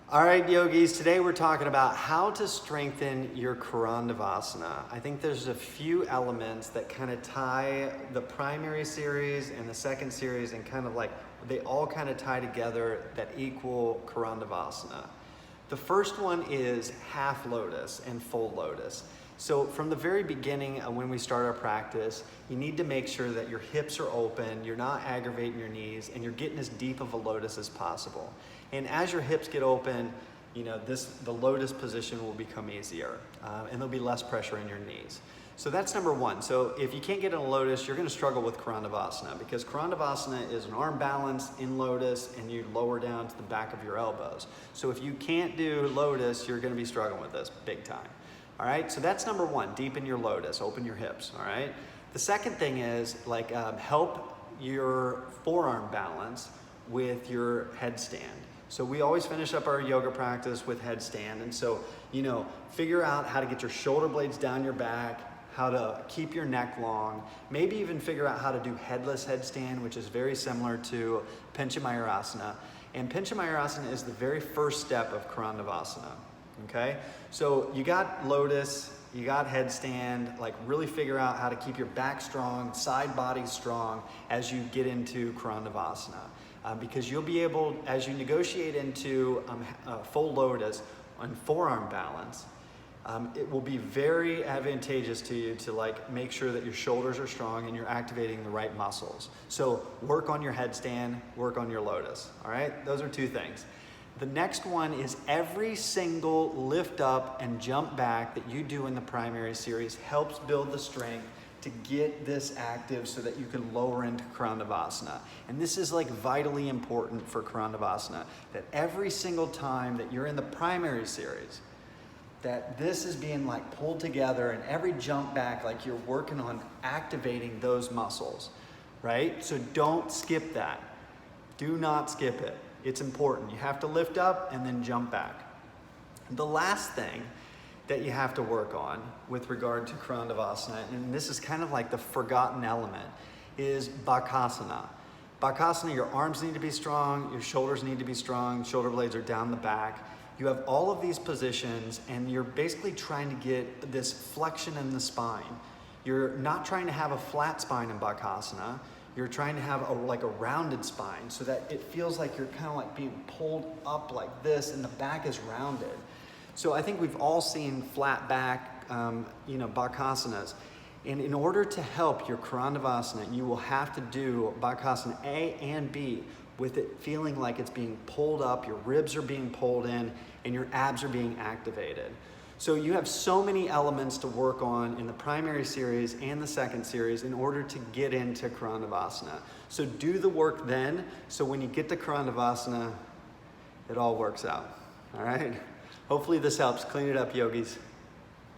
All right, yogis, today we're talking about how to strengthen your karandavasana. I think there's a few elements that kind of tie the primary series and the second series and kind of like, they all kind of tie together that equal karandavasana. The first one is half lotus and full lotus. So from the very beginning when we start our practice, you need to make sure that your hips are open, you're not aggravating your knees, and you're getting as deep of a lotus as possible. And as your hips get open, the lotus position will become easier and there'll be less pressure in your knees. So that's number one. So if you can't get in a lotus, you're gonna struggle with karandavasana because karandavasana is an arm balance in lotus and you lower down to the back of your elbows. So if you can't do lotus, you're gonna be struggling with this big time. All right, so that's number one, deepen your lotus, open your hips, all right? The second thing is help your forearm balance with your headstand. So we always finish up our yoga practice with headstand. And so, figure out how to get your shoulder blades down your back, how to keep your neck long, maybe even figure out how to do headless headstand, which is very similar to Asana. And Asana is the very first step of karandavasana, okay? So you got lotus, you got headstand, really figure out how to keep your back strong, side body strong as you get into karandavasana. Because you'll be able, as you negotiate into full lotus on forearm balance, it will be very advantageous to you to make sure that your shoulders are strong and you're activating the right muscles. So work on your headstand, work on your lotus, all right? Those are two things. The next one is every single lift up and jump back that you do in the primary series helps build the strength to get this active so that you can lower into karandavasana. And this is vitally important for karandavasana, that every single time that you're in the primary series, that this is being pulled together and every jump back, you're working on activating those muscles, right? So don't skip that. Do not skip it. It's important. You have to lift up and then jump back. The last thing that you have to work on with regard to karandavasana, and this is kind of the forgotten element, is Bakasana. Bakasana, your arms need to be strong, your shoulders need to be strong, shoulder blades are down the back. You have all of these positions and you're basically trying to get this flexion in the spine. You're not trying to have a flat spine in Bakasana, you're trying to have a rounded spine so that it feels like you're kind of being pulled up like this and the back is rounded. So I think we've all seen flat back, Bakasanas. And in order to help your karandavasana, you will have to do Bakasana A and B with it feeling like it's being pulled up, your ribs are being pulled in, and your abs are being activated. So you have so many elements to work on in the primary series and the second series in order to get into karandavasana. So do the work then, so when you get to karandavasana, it all works out, all right? Hopefully this helps. Clean it up, yogis.